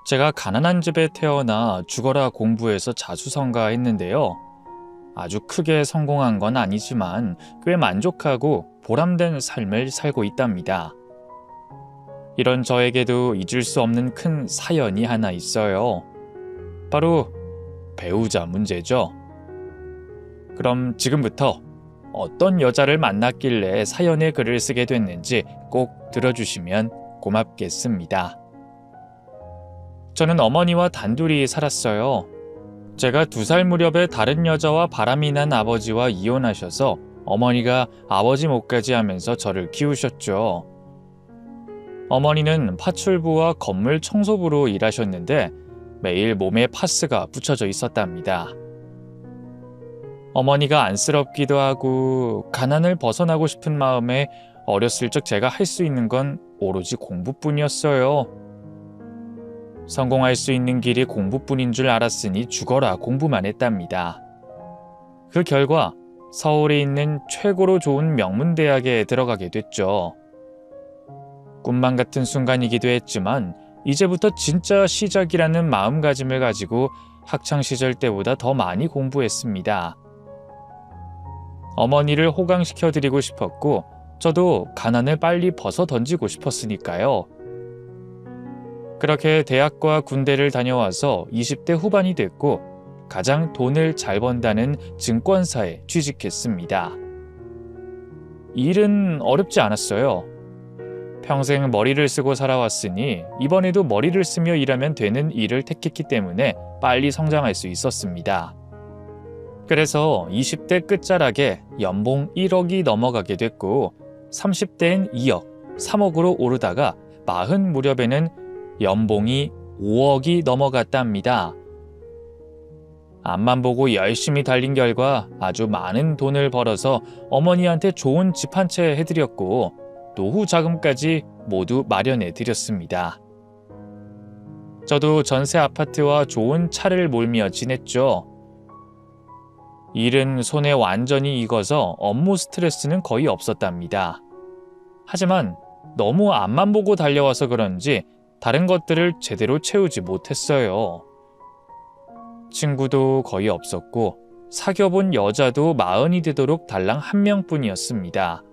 제가 가난한 집에 태어나 죽어라 공부해서 자수성가했는데요. 아주 크게 성공한 건 아니지만 꽤 만족하고 보람된 삶을 살고 있답니다. 이런 저에게도 잊을 수 없는 큰 사연이 하나 있어요. 바로 배우자 문제죠. 그럼 지금부터 어떤 여자를 만났길래 사연에 글을 쓰게 됐는지 꼭 들어주시면 고맙겠습니다. 저는 어머니와 단둘이 살았어요. 제가 2살 무렵에 다른 여자와 바람이 난 아버지와 이혼하셔서 어머니가 아버지 몫까지 하면서 저를 키우셨죠. 어머니는 파출부와 건물 청소부로 일하셨는데 매일 몸에 파스가 붙여져 있었답니다. 어머니가 안쓰럽기도 하고 가난을 벗어나고 싶은 마음에 어렸을 적 제가 할 수 있는 건 오로지 공부뿐이었어요. 성공할 수 있는 길이 공부뿐인 줄 알았으니 죽어라 공부만 했답니다. 그 결과 서울에 있는 최고로 좋은 명문대학에 들어가게 됐죠. 꿈만 같은 순간이기도 했지만 이제부터 진짜 시작이라는 마음가짐을 가지고 학창시절 때보다 더 많이 공부했습니다. 어머니를 호강시켜드리고 싶었고 저도 가난을 빨리 벗어 던지고 싶었으니까요. 그렇게 대학과 군대를 다녀와서 20대 후반이 됐고 가장 돈을 잘 번다는 증권사에 취직했습니다. 일은 어렵지 않았어요. 평생 머리를 쓰고 살아왔으니 이번에도 머리를 쓰며 일하면 되는 일을 택했기 때문에 빨리 성장할 수 있었습니다. 그래서 20대 끝자락에 연봉 1억이 넘어가게 됐고 30대엔 2억, 3억으로 오르다가 40 무렵에는 연봉이 5억이 넘어갔답니다. 앞만 보고 열심히 달린 결과 아주 많은 돈을 벌어서 어머니한테 좋은 집 한 채 해드렸고 노후 자금까지 모두 마련해 드렸습니다. 저도 전세 아파트와 좋은 차를 몰며 지냈죠. 일은 손에 완전히 익어서 업무 스트레스는 거의 없었답니다. 하지만 너무 앞만 보고 달려와서 그런지 다른 것들을 제대로 채우지 못했어요. 친구도 거의 없었고 사귀어본 여자도 40이 되도록 달랑 1명뿐이었습니다.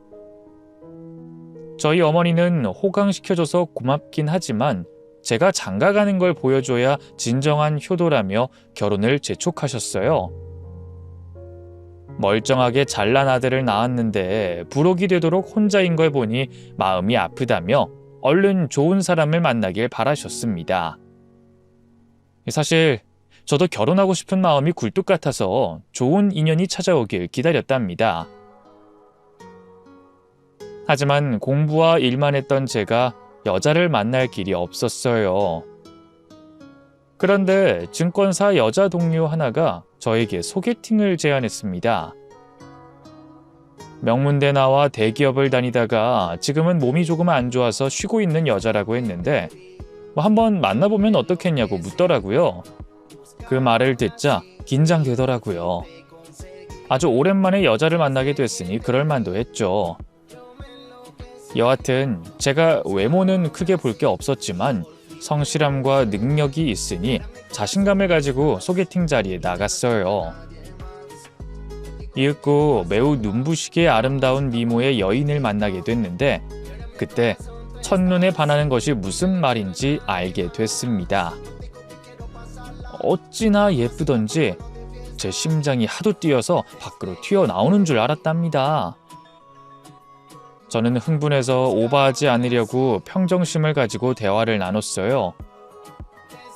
저희 어머니는 호강시켜줘서 고맙긴 하지만 제가 장가가는 걸 보여줘야 진정한 효도라며 결혼을 재촉하셨어요. 멀쩡하게 잘난 아들을 낳았는데 부록이 되도록 혼자인 걸 보니 마음이 아프다며 얼른 좋은 사람을 만나길 바라셨습니다. 사실 저도 결혼하고 싶은 마음이 굴뚝 같아서 좋은 인연이 찾아오길 기다렸답니다. 하지만 공부와 일만 했던 제가 여자를 만날 길이 없었어요. 그런데 증권사 여자 동료 하나가 저에게 소개팅을 제안했습니다. 명문대 나와 대기업을 다니다가 지금은 몸이 조금 안 좋아서 쉬고 있는 여자라고 했는데 한번 만나보면 어떻겠냐고 묻더라고요. 그 말을 듣자 긴장되더라고요. 아주 오랜만에 여자를 만나게 됐으니 그럴만도 했죠. 여하튼 제가 외모는 크게 볼 게 없었지만 성실함과 능력이 있으니 자신감을 가지고 소개팅 자리에 나갔어요. 이윽고 매우 눈부시게 아름다운 미모의 여인을 만나게 됐는데 그때 첫눈에 반하는 것이 무슨 말인지 알게 됐습니다. 어찌나 예쁘던지 제 심장이 하도 뛰어서 밖으로 튀어나오는 줄 알았답니다. 저는 흥분해서 오버하지 않으려고 평정심을 가지고 대화를 나눴어요.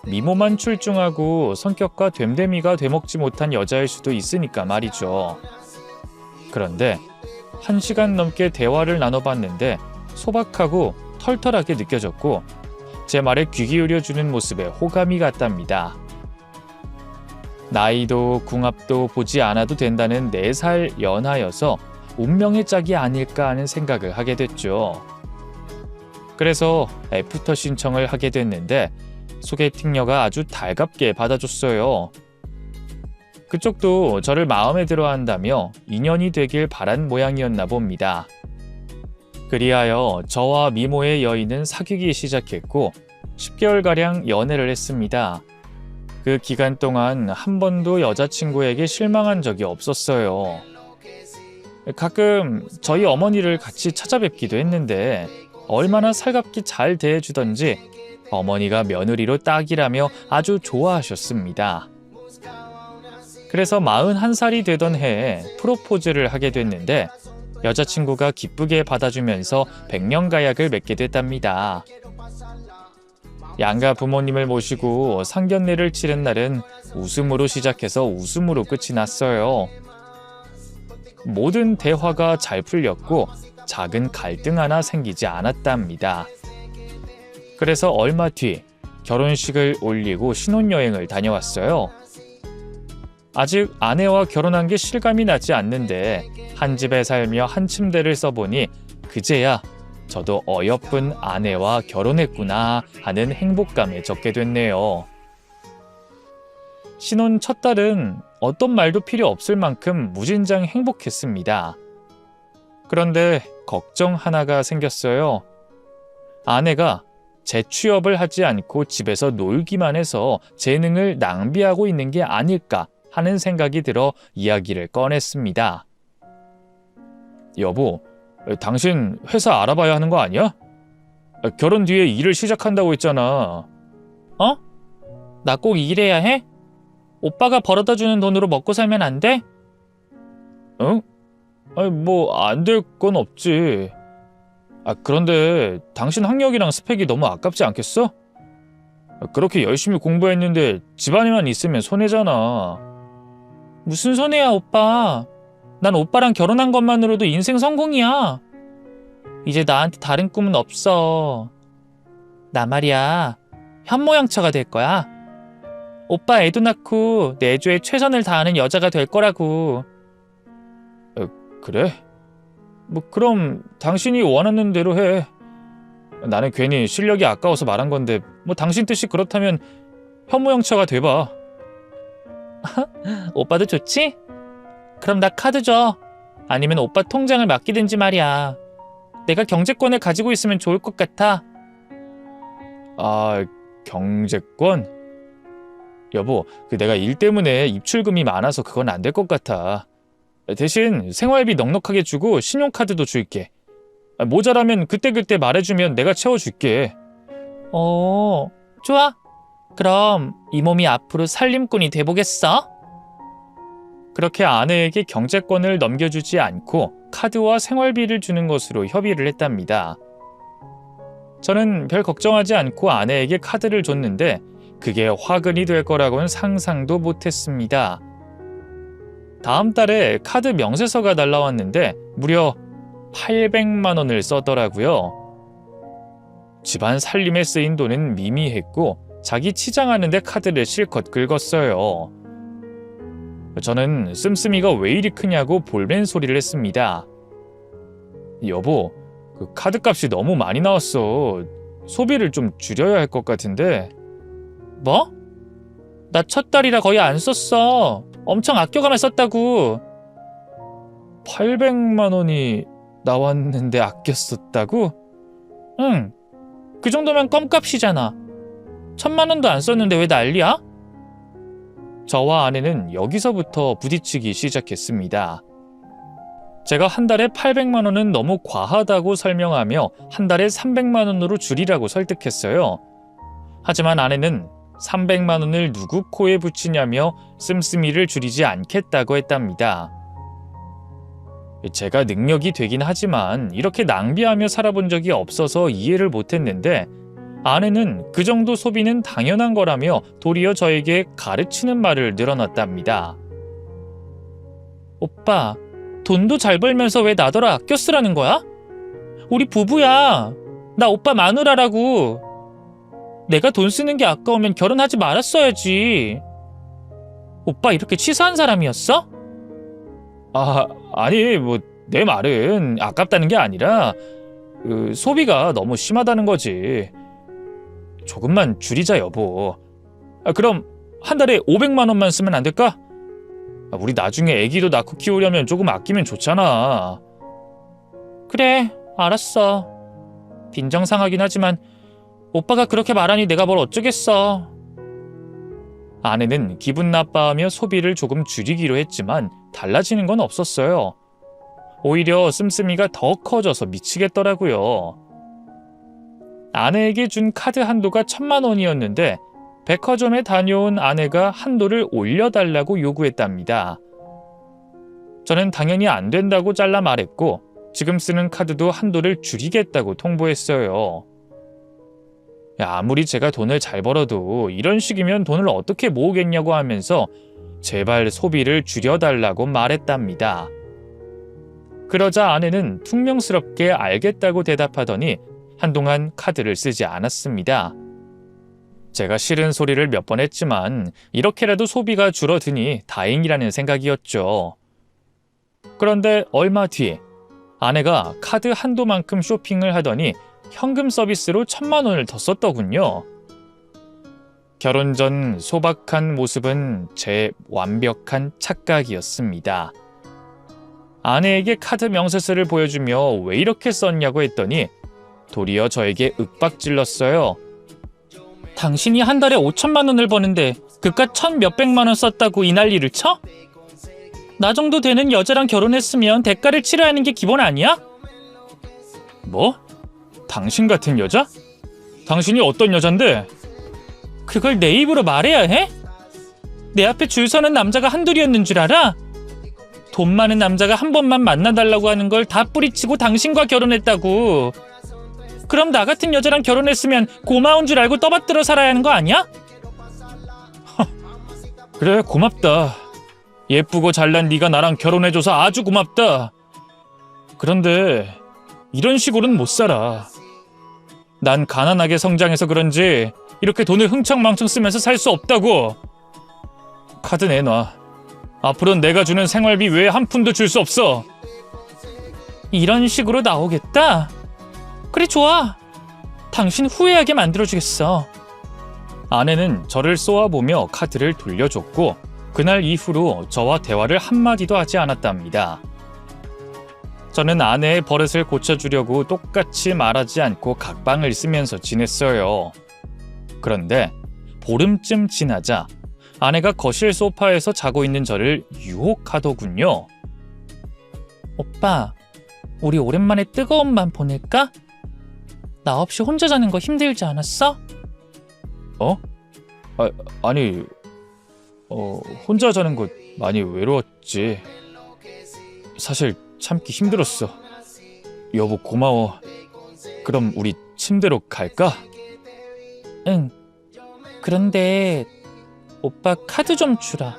미모만 출중하고 성격과 됨됨이가 되먹지 못한 여자일 수도 있으니까 말이죠. 그런데 1시간 넘게 대화를 나눠봤는데 소박하고 털털하게 느껴졌고 제 말에 귀 기울여주는 모습에 호감이 갔답니다. 나이도 궁합도 보지 않아도 된다는 4살 연하여서 운명의 짝이 아닐까 하는 생각을 하게 됐죠. 그래서 애프터 신청을 하게 됐는데 소개팅녀가 아주 달갑게 받아줬어요. 그쪽도 저를 마음에 들어 한다며 인연이 되길 바란 모양이었나 봅니다. 그리하여 저와 미모의 여인은 사귀기 시작했고 10개월가량 연애를 했습니다. 그 기간 동안 한 번도 여자친구에게 실망한 적이 없었어요. 가끔 저희 어머니를 같이 찾아뵙기도 했는데 얼마나 살갑게 잘 대해주던지 어머니가 며느리로 딱이라며 아주 좋아하셨습니다. 그래서 41살이 되던 해에 프로포즈를 하게 됐는데 여자친구가 기쁘게 받아주면서 백년가약을 맺게 됐답니다. 양가 부모님을 모시고 상견례를 치른 날은 웃음으로 시작해서 웃음으로 끝이 났어요. 모든 대화가 잘 풀렸고 작은 갈등 하나 생기지 않았답니다. 그래서 얼마 뒤 결혼식을 올리고 신혼여행을 다녀왔어요. 아직 아내와 결혼한 게 실감이 나지 않는데 한 집에 살며 한 침대를 써보니 그제야 저도 어여쁜 아내와 결혼했구나 하는 행복감에 적게 됐네요. 신혼 첫 달은 어떤 말도 필요 없을 만큼 무진장 행복했습니다. 그런데 걱정 하나가 생겼어요. 아내가 재취업을 하지 않고 집에서 놀기만 해서 재능을 낭비하고 있는 게 아닐까 하는 생각이 들어 이야기를 꺼냈습니다. 여보, 당신 회사 알아봐야 하는 거 아니야? 결혼 뒤에 일을 시작한다고 했잖아. 어? 나 꼭 일해야 해? 오빠가 벌어다 주는 돈으로 먹고 살면 안 돼? 응? 아니, 뭐 안 될 건 없지. 그런데 당신 학력이랑 스펙이 너무 아깝지 않겠어? 그렇게 열심히 공부했는데 집안에만 있으면 손해잖아. 무슨 손해야, 오빠. 난 오빠랑 결혼한 것만으로도 인생 성공이야. 이제 나한테 다른 꿈은 없어. 나 말이야, 현모양처가 될 거야. 오빠 애도 낳고 내조에 최선을 다하는 여자가 될 거라고. 그래? 뭐 그럼 당신이 원하는 대로 해. 나는 괜히 실력이 아까워서 말한 건데 뭐 당신 뜻이 그렇다면 현모양처가 돼봐. 오빠도 좋지? 그럼 나 카드 줘. 아니면 오빠 통장을 맡기든지 말이야. 내가 경제권을 가지고 있으면 좋을 것 같아. 경제권? 여보, 내가 일 때문에 입출금이 많아서 그건 안 될 것 같아. 대신 생활비 넉넉하게 주고 신용카드도 줄게. 모자라면 그때그때 말해주면 내가 채워줄게. 좋아. 그럼 이 몸이 앞으로 살림꾼이 돼보겠어? 그렇게 아내에게 경제권을 넘겨주지 않고 카드와 생활비를 주는 것으로 협의를 했답니다. 저는 별 걱정하지 않고 아내에게 카드를 줬는데 그게 화근이 될 거라고는 상상도 못했습니다. 다음 달에 카드 명세서가 날라왔는데 무려 800만 원을 썼더라고요. 집안 살림에 쓰인 돈은 미미했고 자기 치장하는데 카드를 실컷 긁었어요. 저는 씀씀이가 왜 이리 크냐고 볼멘 소리를 했습니다. 여보, 그 카드값이 너무 많이 나왔어. 소비를 좀 줄여야 할 것 같은데. 뭐? 나 첫 달이라 거의 안 썼어. 엄청 아껴가며 썼다고. 800만 원이 나왔는데 아껴 썼다고? 응. 그 정도면 껌값이잖아. 1000만 원도 안 썼는데 왜 난리야? 저와 아내는 여기서부터 부딪히기 시작했습니다. 제가 한 달에 800만 원은 너무 과하다고 설명하며 한 달에 300만 원으로 줄이라고 설득했어요. 하지만 아내는 300만 원을 누구 코에 붙이냐며 씀씀이를 줄이지 않겠다고 했답니다. 제가 능력이 되긴 하지만 이렇게 낭비하며 살아본 적이 없어서 이해를 못했는데 아내는 그 정도 소비는 당연한 거라며 도리어 저에게 가르치는 말을 늘어놨답니다. 오빠, 돈도 잘 벌면서 왜 나더러 아껴 쓰라는 거야? 우리 부부야. 나 오빠 마누라라고. 내가 돈 쓰는 게 아까우면 결혼하지 말았어야지. 오빠 이렇게 치사한 사람이었어? 아니, 내 말은 아깝다는 게 아니라 소비가 너무 심하다는 거지. 조금만 줄이자, 여보. 그럼 한 달에 500만 원만 쓰면 안 될까? 우리 나중에 애기도 낳고 키우려면 조금 아끼면 좋잖아. 그래, 알았어. 빈정상하긴 하지만 오빠가 그렇게 말하니 내가 뭘 어쩌겠어. 아내는 기분 나빠하며 소비를 조금 줄이기로 했지만 달라지는 건 없었어요. 오히려 씀씀이가 더 커져서 미치겠더라고요. 아내에게 준 카드 한도가 1,000만 원이었는데 백화점에 다녀온 아내가 한도를 올려달라고 요구했답니다. 저는 당연히 안 된다고 잘라 말했고 지금 쓰는 카드도 한도를 줄이겠다고 통보했어요. 아무리 제가 돈을 잘 벌어도 이런 식이면 돈을 어떻게 모으겠냐고 하면서 제발 소비를 줄여달라고 말했답니다. 그러자 아내는 퉁명스럽게 알겠다고 대답하더니 한동안 카드를 쓰지 않았습니다. 제가 싫은 소리를 몇 번 했지만 이렇게라도 소비가 줄어드니 다행이라는 생각이었죠. 그런데 얼마 뒤 아내가 카드 한도만큼 쇼핑을 하더니 현금 서비스로 1,000만 원을 더 썼더군요. 결혼 전 소박한 모습은 제 완벽한 착각이었습니다. 아내에게 카드 명세서를 보여주며 왜 이렇게 썼냐고 했더니 도리어 저에게 윽박질렀어요. 당신이 한 달에 5,000만 원을 버는데 그깟 1,000몇백만 원 썼다고 이 난리를 쳐? 나 정도 되는 여자랑 결혼했으면 대가를 치러야 하는 게 기본 아니야? 뭐? 당신 같은 여자? 당신이 어떤 여잔데? 그걸 내 입으로 말해야 해? 내 앞에 줄 서는 남자가 한둘이었는 줄 알아? 돈 많은 남자가 한 번만 만나달라고 하는 걸 다 뿌리치고 당신과 결혼했다고. 그럼 나 같은 여자랑 결혼했으면 고마운 줄 알고 떠받들어 살아야 하는 거 아니야? 그래, 고맙다. 예쁘고 잘난 네가 나랑 결혼해줘서 아주 고맙다. 그런데 이런 식으로는 못 살아. 난 가난하게 성장해서 그런지 이렇게 돈을 흥청망청 쓰면서 살 수 없다고. 카드 내놔. 앞으로는 내가 주는 생활비 외에 한 푼도 줄 수 없어. 이런 식으로 나오겠다? 그래, 좋아. 당신 후회하게 만들어주겠어. 아내는 저를 쏘아보며 카드를 돌려줬고 그날 이후로 저와 대화를 한마디도 하지 않았답니다. 저는 아내의 버릇을 고쳐주려고 똑같이 말하지 않고 각방을 쓰면서 지냈어요. 그런데 보름쯤 지나자 아내가 거실 소파에서 자고 있는 저를 유혹하더군요. 오빠, 우리 오랜만에 뜨거운 밤 보낼까? 나 없이 혼자 자는 거 힘들지 않았어? 아니, 혼자 자는 거 많이 외로웠지. 사실 참기 힘들었어. 여보, 고마워. 그럼 우리 침대로 갈까? 응. 그런데 오빠 카드 좀 주라.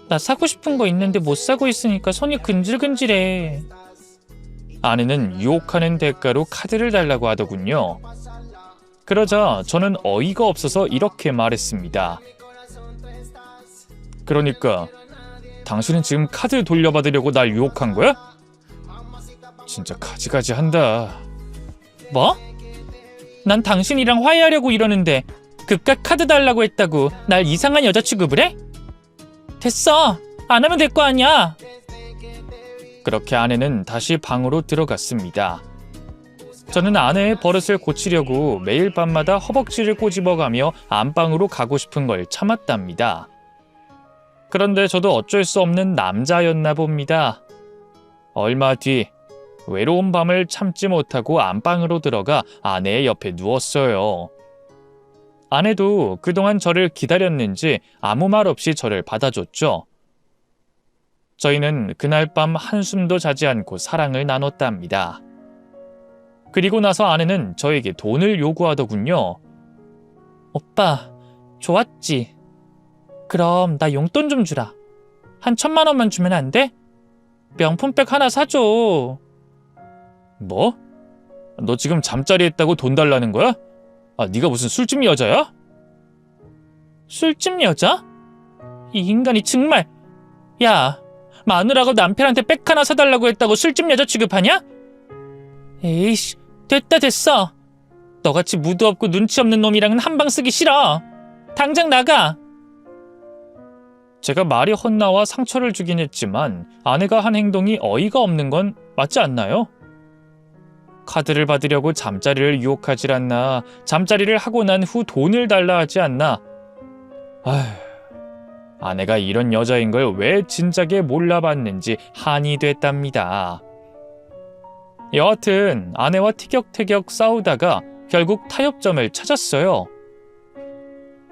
나 사고 싶은 거 있는데 못 사고 있으니까 손이 근질근질해. 아내는 유혹하는 대가로 카드를 달라고 하더군요. 그러자 저는 어이가 없어서 이렇게 말했습니다. 그러니까 당신은 지금 카드 돌려받으려고 날 유혹한 거야? 진짜 가지가지 한다. 뭐? 난 당신이랑 화해하려고 이러는데 그깟 카드 달라고 했다고 날 이상한 여자 취급을 해? 됐어. 안 하면 될 거 아니야. 그렇게 아내는 다시 방으로 들어갔습니다. 저는 아내의 버릇을 고치려고 매일 밤마다 허벅지를 꼬집어가며 안방으로 가고 싶은 걸 참았답니다. 그런데 저도 어쩔 수 없는 남자였나 봅니다. 얼마 뒤 외로운 밤을 참지 못하고 안방으로 들어가 아내의 옆에 누웠어요. 아내도 그동안 저를 기다렸는지 아무 말 없이 저를 받아줬죠. 저희는 그날 밤 한숨도 자지 않고 사랑을 나눴답니다. 그리고 나서 아내는 저에게 돈을 요구하더군요. 오빠, 좋았지? 그럼 나 용돈 좀 주라. 한 1,000만 원만 주면 안 돼? 명품백 하나 사줘. 뭐? 너 지금 잠자리 했다고 돈 달라는 거야? 네가 무슨 술집 여자야? 술집 여자? 이 인간이 정말. 야, 마누라가 남편한테 백 하나 사달라고 했다고 술집 여자 취급하냐? 에이씨, 됐어. 너같이 무드 없고 눈치 없는 놈이랑은 한방 쓰기 싫어. 당장 나가. 제가 말이 헛나와 상처를 주긴 했지만 아내가 한 행동이 어이가 없는 건 맞지 않나요? 카드를 받으려고 잠자리를 유혹하질 않나, 잠자리를 하고 난 후 돈을 달라 하지 않나. 아휴, 아내가 이런 여자인 걸 왜 진작에 몰라봤는지 한이 됐답니다. 여하튼 아내와 티격태격 싸우다가 결국 타협점을 찾았어요.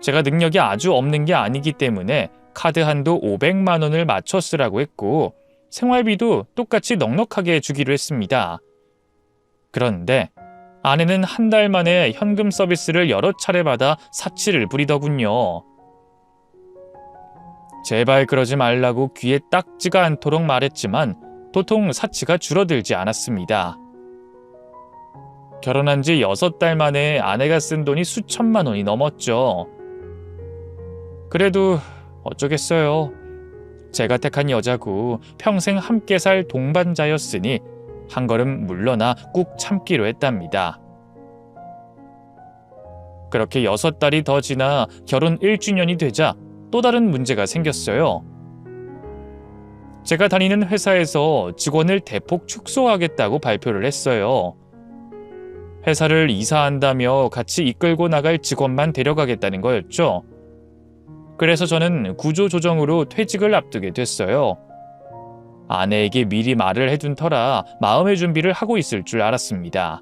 제가 능력이 아주 없는 게 아니기 때문에 카드 한도 500만 원을 맞춰 쓰라고 했고 생활비도 똑같이 넉넉하게 주기로 했습니다. 그런데 아내는 한 달 만에 현금 서비스를 여러 차례 받아 사치를 부리더군요. 제발 그러지 말라고 귀에 딱지가 않도록 말했지만 도통 사치가 줄어들지 않았습니다. 결혼한 지 6달 만에 아내가 쓴 돈이 수천만 원이 넘었죠. 그래도 어쩌겠어요. 제가 택한 여자고 평생 함께 살 동반자였으니 한 걸음 물러나 꾹 참기로 했답니다. 그렇게 6달이 더 지나 결혼 1주년이 되자 또 다른 문제가 생겼어요. 제가 다니는 회사에서 직원을 대폭 축소하겠다고 발표를 했어요. 회사를 이사한다며 같이 이끌고 나갈 직원만 데려가겠다는 거였죠. 그래서 저는 구조조정으로 퇴직을 앞두게 됐어요. 아내에게 미리 말을 해둔 터라 마음의 준비를 하고 있을 줄 알았습니다.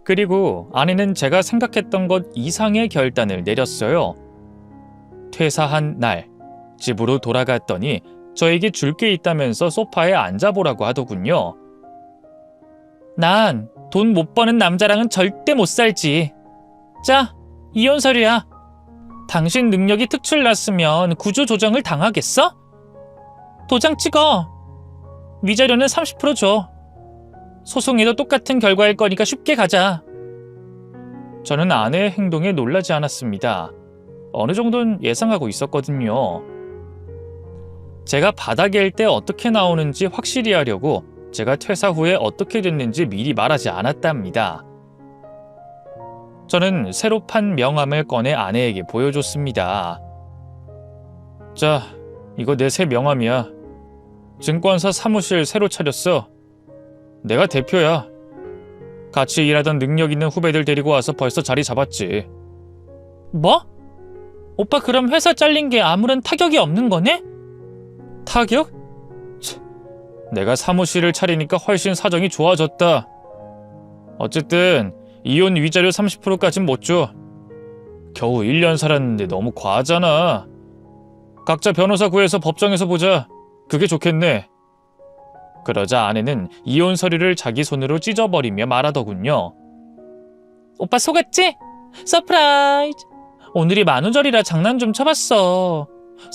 그리고 아내는 제가 생각했던 것 이상의 결단을 내렸어요. 퇴사한 날, 집으로 돌아갔더니 저에게 줄 게 있다면서 소파에 앉아보라고 하더군요. 난 돈 못 버는 남자랑은 절대 못 살지. 자, 이혼 서류야. 당신 능력이 특출났으면 구조조정을 당하겠어? 도장 찍어. 위자료는 30% 줘. 소송에도 똑같은 결과일 거니까 쉽게 가자. 저는 아내의 행동에 놀라지 않았습니다. 어느 정도는 예상하고 있었거든요. 제가 바닥일 때 어떻게 나오는지 확실히 하려고 제가 퇴사 후에 어떻게 됐는지 미리 말하지 않았답니다. 저는 새로 판 명함을 꺼내 아내에게 보여줬습니다. 자, 이거 내 새 명함이야. 증권사 사무실 새로 차렸어. 내가 대표야. 같이 일하던 능력 있는 후배들 데리고 와서 벌써 자리 잡았지. 뭐? 오빠 그럼 회사 잘린 게 아무런 타격이 없는 거네? 타격? 내가 사무실을 차리니까 훨씬 사정이 좋아졌다. 어쨌든 이혼 위자료 30%까진 못 줘. 겨우 1년 살았는데 너무 과하잖아. 각자 변호사 구해서 법정에서 보자. 그게 좋겠네. 그러자 아내는 이혼 서류를 자기 손으로 찢어버리며 말하더군요. 오빠 속았지? 서프라이즈. 오늘이 만우절이라 장난 좀 쳐봤어.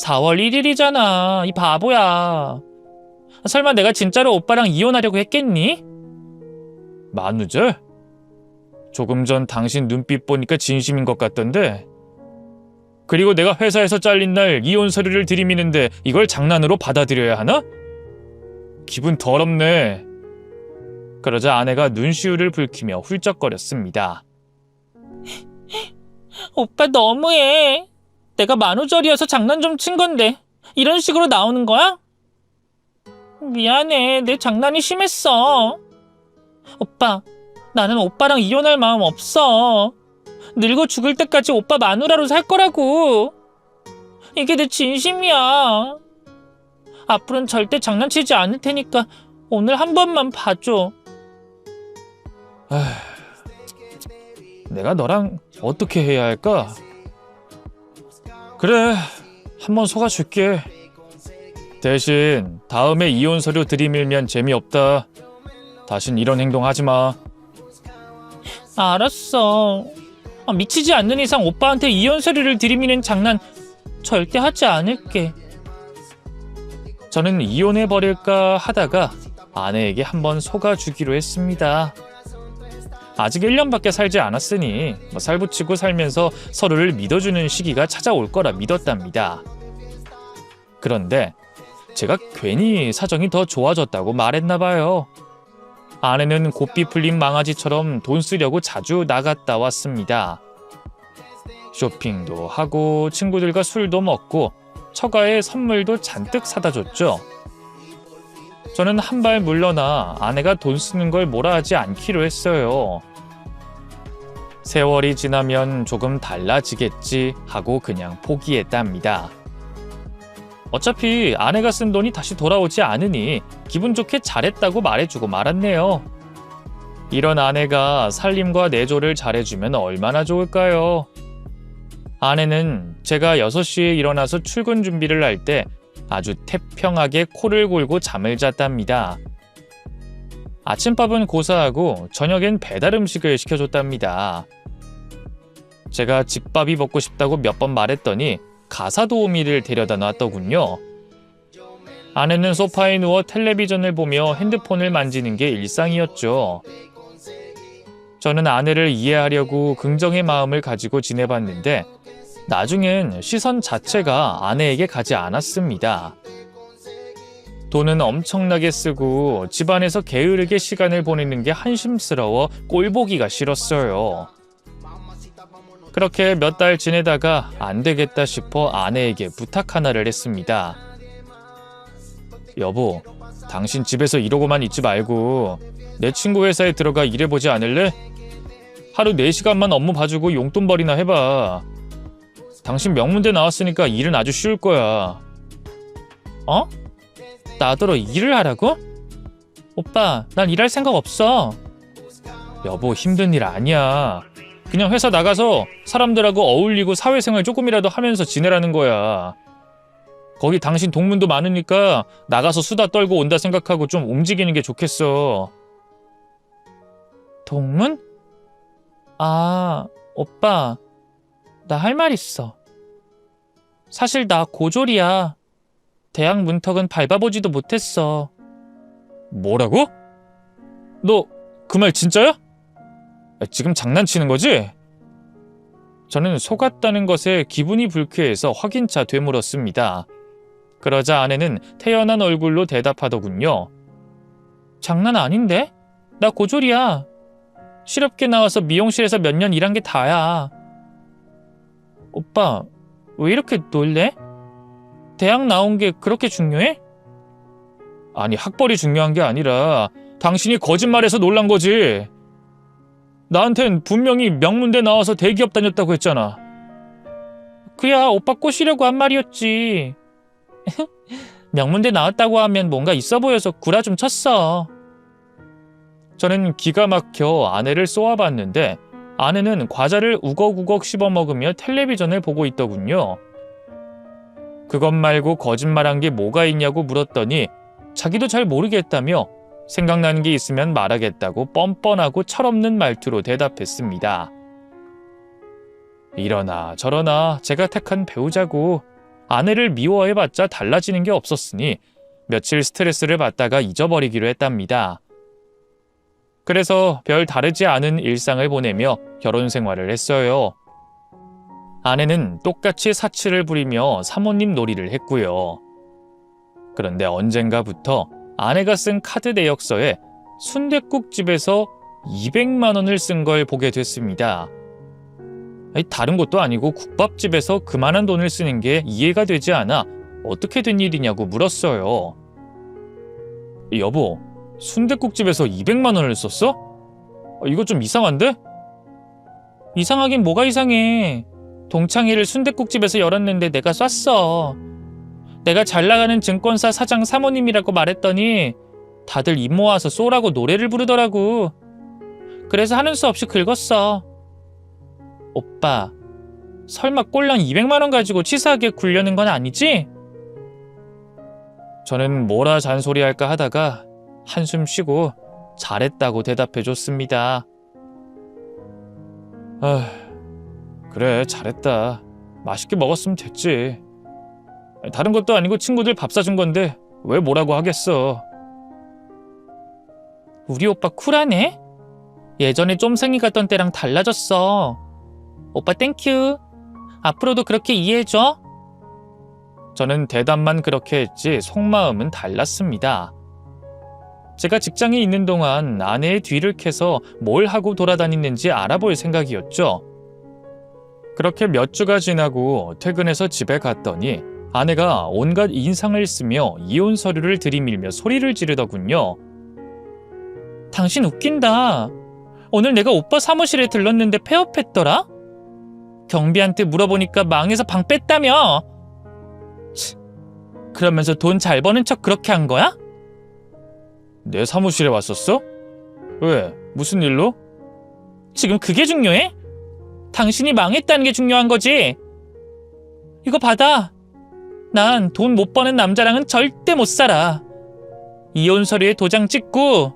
4월 1일이잖아. 이 바보야. 설마 내가 진짜로 오빠랑 이혼하려고 했겠니? 만우절? 조금 전 당신 눈빛 보니까 진심인 것 같던데. 그리고 내가 회사에서 잘린 날 이혼 서류를 들이미는데 이걸 장난으로 받아들여야 하나? 기분 더럽네. 그러자 아내가 눈시울을 붉히며 훌쩍거렸습니다. 오빠 너무해. 내가 만우절이어서 장난 좀 친 건데 이런 식으로 나오는 거야? 미안해. 내 장난이 심했어. 오빠, 나는 오빠랑 이혼할 마음 없어. 늙어 죽을 때까지 오빠 마누라로 살 거라고. 이게 내 진심이야. 앞으로는 절대 장난치지 않을 테니까 오늘 한 번만 봐줘. 내가 너랑 어떻게 해야 할까? 그래, 한번 속아줄게. 대신 다음에 이혼 서류 들이밀면 재미없다. 다신 이런 행동 하지 마. 알았어. 미치지 않는 이상 오빠한테 이혼 서류를 들이미는 장난 절대 하지 않을게. 저는 이혼해버릴까 하다가 아내에게 한번 속아주기로 했습니다. 아직 1년밖에 살지 않았으니 살붙이고 살면서 서로를 믿어주는 시기가 찾아올 거라 믿었답니다. 그런데 제가 괜히 사정이 더 좋아졌다고 말했나 봐요. 아내는 고삐 풀린 망아지처럼 돈 쓰려고 자주 나갔다 왔습니다. 쇼핑도 하고 친구들과 술도 먹고 처가에 선물도 잔뜩 사다 줬죠. 저는 한 발 물러나 아내가 돈 쓰는 걸 뭐라 하지 않기로 했어요. 세월이 지나면 조금 달라지겠지 하고 그냥 포기했답니다. 어차피 아내가 쓴 돈이 다시 돌아오지 않으니 기분 좋게 잘했다고 말해주고 말았네요. 이런 아내가 살림과 내조를 잘해주면 얼마나 좋을까요? 아내는 제가 6시에 일어나서 출근 준비를 할 때 아주 태평하게 코를 골고 잠을 잤답니다. 아침밥은 고사하고 저녁엔 배달 음식을 시켜줬답니다. 제가 집밥이 먹고 싶다고 몇 번 말했더니 가사도우미를 데려다 놨더군요. 아내는 소파에 누워 텔레비전을 보며 핸드폰을 만지는 게 일상이었죠. 저는 아내를 이해하려고 긍정의 마음을 가지고 지내봤는데 나중엔 시선 자체가 아내에게 가지 않았습니다. 돈은 엄청나게 쓰고 집안에서 게으르게 시간을 보내는 게 한심스러워 꼴보기가 싫었어요. 그렇게 몇 달 지내다가 안 되겠다 싶어 아내에게 부탁 하나를 했습니다. 여보, 당신 집에서 이러고만 있지 말고 내 친구 회사에 들어가 일해보지 않을래? 하루 4시간만 업무 봐주고 용돈벌이나 해봐. 당신 명문대 나왔으니까 일은 아주 쉬울 거야. 어? 나더러 일을 하라고? 오빠, 난 일할 생각 없어. 여보, 힘든 일 아니야. 그냥 회사 나가서 사람들하고 어울리고 사회생활 조금이라도 하면서 지내라는 거야. 거기 당신 동문도 많으니까 나가서 수다 떨고 온다 생각하고 좀 움직이는 게 좋겠어. 동문? 아, 오빠, 나 할 말 있어. 사실 나 고졸이야. 대학 문턱은 밟아보지도 못했어. 뭐라고? 너 그 말 진짜야? 지금 장난치는 거지? 저는 속았다는 것에 기분이 불쾌해서 확인차 되물었습니다. 그러자 아내는 태연한 얼굴로 대답하더군요. 장난 아닌데? 나 고졸이야. 실업계 나와서 미용실에서 몇 년 일한 게 다야. 오빠, 왜 이렇게 놀래? 대학 나온 게 그렇게 중요해? 아니, 학벌이 중요한 게 아니라 당신이 거짓말해서 놀란 거지. 나한텐 분명히 명문대 나와서 대기업 다녔다고 했잖아. 그야 오빠 꼬시려고 한 말이었지. 명문대 나왔다고 하면 뭔가 있어 보여서 구라 좀 쳤어. 저는 기가 막혀 아내를 쏘아봤는데 아내는 과자를 우걱우걱 씹어먹으며 텔레비전을 보고 있더군요. 그것 말고 거짓말한 게 뭐가 있냐고 물었더니 자기도 잘 모르겠다며 생각나는 게 있으면 말하겠다고 뻔뻔하고 철없는 말투로 대답했습니다. 이러나 저러나 제가 택한 배우자고 아내를 미워해봤자 달라지는 게 없었으니 며칠 스트레스를 받다가 잊어버리기로 했답니다. 그래서 별 다르지 않은 일상을 보내며 결혼 생활을 했어요. 아내는 똑같이 사치를 부리며 사모님 놀이를 했고요. 그런데 언젠가부터 아내가 쓴 카드 내역서에 순댓국집에서 200만 원을 쓴 걸 보게 됐습니다. 다른 것도 아니고 국밥집에서 그만한 돈을 쓰는 게 이해가 되지 않아 어떻게 된 일이냐고 물었어요. 여보, 순댓국집에서 200만 원을 썼어? 이거 좀 이상한데? 이상하긴 뭐가 이상해. 동창회를 순댓국집에서 열었는데 내가 쐈어. 내가 잘 나가는 증권사 사장 사모님이라고 말했더니 다들 입 모아서 쏘라고 노래를 부르더라고. 그래서 하는 수 없이 긁었어. 오빠, 설마 꼴랑 200만 원 가지고 치사하게 굴려는 건 아니지? 저는 뭐라 잔소리할까 하다가 한숨 쉬고 잘했다고 대답해줬습니다. 그래, 잘했다. 맛있게 먹었으면 됐지. 다른 것도 아니고 친구들 밥 사준 건데 왜 뭐라고 하겠어. 우리 오빠 쿨하네? 예전에 쫌생이 갔던 때랑 달라졌어. 오빠 땡큐. 앞으로도 그렇게 이해해줘. 저는 대답만 그렇게 했지 속마음은 달랐습니다. 제가 직장에 있는 동안 아내의 뒤를 캐서 뭘 하고 돌아다니는지 알아볼 생각이었죠. 그렇게 몇 주가 지나고 퇴근해서 집에 갔더니 아내가 온갖 인상을 쓰며 이혼 서류를 들이밀며 소리를 지르더군요. 당신 웃긴다. 오늘 내가 오빠 사무실에 들렀는데 폐업했더라? 경비한테 물어보니까 망해서 방 뺐다며. 그러면서 돈 잘 버는 척 그렇게 한 거야? 내 사무실에 왔었어? 왜? 무슨 일로? 지금 그게 중요해? 당신이 망했다는 게 중요한 거지. 이거 받아. 난 돈 못 버는 남자랑은 절대 못 살아. 이혼 서류에 도장 찍고